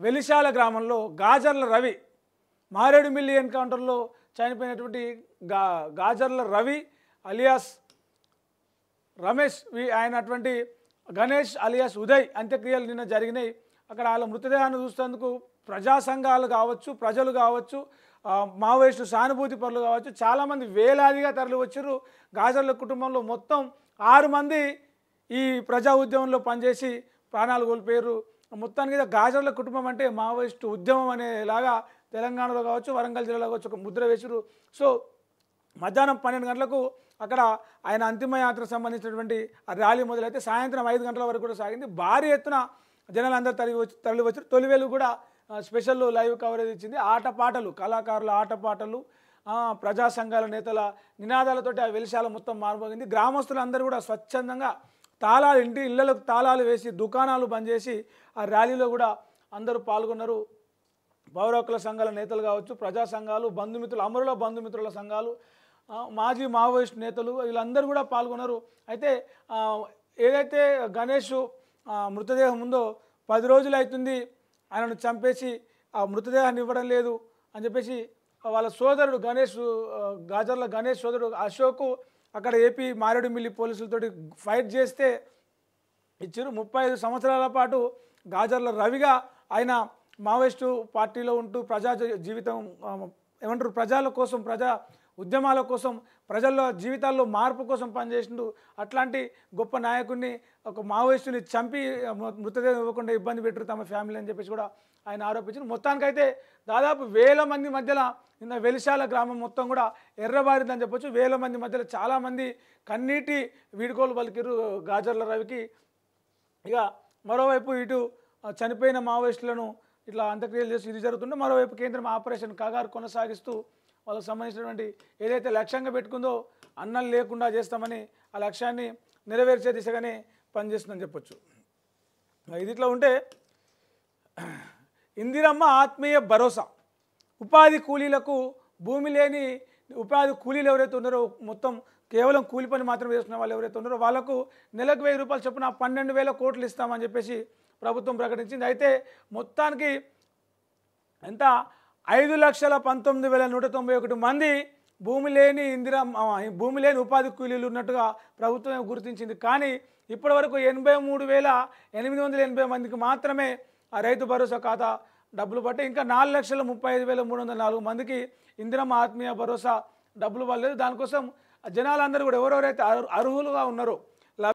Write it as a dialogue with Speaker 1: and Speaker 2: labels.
Speaker 1: వెలిశాల గ్రామంలో గాజర్ల రవి మారేడుమిల్లి ఎన్కౌంటర్లో చనిపోయినటువంటి గాజర్ల రవి అలియాస్ రమేష్ అయినటువంటి గణేష్ అలియాస్ ఉదయ్ అంత్యక్రియలు నిన్న జరిగినాయి. అక్కడ వాళ్ళ మృతదేహాన్ని చూసేందుకు ప్రజా సంఘాలు కావచ్చు, ప్రజలు కావచ్చు, మావోయిస్టు సానుభూతి పరులు కావచ్చు, చాలామంది వేలాదిగా తరలి వచ్చారు. గాజర్ల కుటుంబంలో మొత్తం 6 మంది ఈ ప్రజా ఉద్యమంలో పనిచేసి ప్రాణాలు కోల్పోయారు. మొత్తానికి గాజర్ల కుటుంబం అంటే మావోయిస్టు ఉద్యమం అనేలాగా తెలంగాణలో కావచ్చు, వరంగల్ జిల్లాలో కావచ్చు ఒక ముద్ర వేసారు. సో మధ్యాహ్నం 12 గంటలకు అక్కడ ఆయన అంతిమయాత్రకు సంబంధించినటువంటి ఆ ర్యాలీ మొదలైతే సాయంత్రం 5 గంటల వరకు కూడా సాగింది. భారీ ఎత్తున జనాలు అందరూ తరలి వచ్చారు. తొలివేలు కూడా స్పెషల్ లైవ్ కవరేజ్ ఇచ్చింది. ఆటపాటలు, కళాకారుల ఆటపాటలు, ప్రజా సంఘాల నేతల నినాదాలతోటి ఆ వెలిశాల మొత్తం మారిపోయింది. గ్రామస్తులందరూ కూడా స్వచ్ఛందంగా ఇళ్లకు తాళాలు వేసి దుకాణాలు బంద్ చేసి ఆ ర్యాలీలో కూడా అందరూ పాల్గొన్నారు. పౌర హక్కుల సంఘాల నేతలు కావచ్చు, ప్రజా సంఘాలు, బంధుమిత్రులు, అమరుల బంధుమిత్రుల సంఘాలు, మాజీ మావోయిస్ట్ నేతలు వీళ్ళందరూ కూడా పాల్గొన్నారు. అయితే ఏదైతే గణేష్ మృతదేహం ఉందో 10 రోజులు అవుతుంది ఆయనను చంపేసి ఆ మృతదేహాన్ని ఇవ్వడం లేదు అని చెప్పేసి వాళ్ళ సోదరుడు గాజర్ల గణేష్ సోదరుడు అశోక్ అక్కడ ఏపీ మారేడుమిల్లి పోలీసులతోటి ఫైట్ చేస్తే ఇచ్చారు. 35 సంవత్సరాల పాటు గాజర్ల రవిగా ఆయన మావోయిస్టు పార్టీలో ఉంటూ ప్రజా జీవితం ఏమంటారు ప్రజల కోసం, ప్రజా ఉద్యమాల కోసం, ప్రజల్లో జీవితాల్లో మార్పు కోసం పనిచేసిండు. అట్లాంటి గొప్ప నాయకుడిని ఒక మావోయిస్టుని చంపి మృతదేహం ఇవ్వకుండా ఇబ్బంది పెట్టారు తమ ఫ్యామిలీ అని చెప్పేసి కూడా ఆయన ఆరోపించారు. మొత్తానికైతే దాదాపు 1000 మంది మధ్యలో నిన్న వెలిశాల గ్రామం మొత్తం కూడా ఎర్రబారిందని చెప్పొచ్చు. 1000 మంది మధ్యలో చాలామంది కన్నీటి వీడుకోలు పలికిరు గాజర్ల రవికి. ఇక మరోవైపు ఇటు చనిపోయిన మావోయిస్టులను ఇట్లా అంత్యక్రియలు చేసి ఇది జరుగుతుంటే, మరోవైపు కేంద్రం ఆపరేషన్ కగారు కొనసాగిస్తూ వాళ్ళకు సంబంధించినటువంటి ఏదైతే లక్ష్యంగా పెట్టుకుందో అన్నం లేకుండా చేస్తామని ఆ లక్ష్యాన్ని నెరవేర్చే దిశగానే పనిచేస్తుందని చెప్పొచ్చు. ఇది ఇట్లా ఉంటే ఇందిరమ్మ ఆత్మీయ భరోసా ఉపాధి కూలీలకు భూమి లేని ఉపాధి కూలీలు ఎవరైతే ఉన్నారో మొత్తం కేవలం కూలి పని మాత్రమే చేస్తున్న వాళ్ళు ఎవరైతే ఉన్నారో వాళ్ళకు నెలకు 1000 రూపాయలు చొప్పున 12,000 కోట్లు ఇస్తామని చెప్పేసి ప్రభుత్వం ప్రకటించింది. అయితే మొత్తానికి ఎంత 5,19,191 మంది భూమి లేని ఉపాధి కూలీలు ఉన్నట్టుగా ప్రభుత్వం గుర్తించింది. కానీ ఇప్పటి వరకు 83,880 మందికి మాత్రమే ఆ రైతు భరోసా ఖాతా డబ్బులు పట్టి ఇంకా 4,35,304 మందికి ఇందిరమ్మ ఆత్మీయ భరోసా డబ్బులు పడలేదు. దానికోసం జనాలందరూ కూడా ఎవరెవరైతే అర్హులుగా ఉన్నారో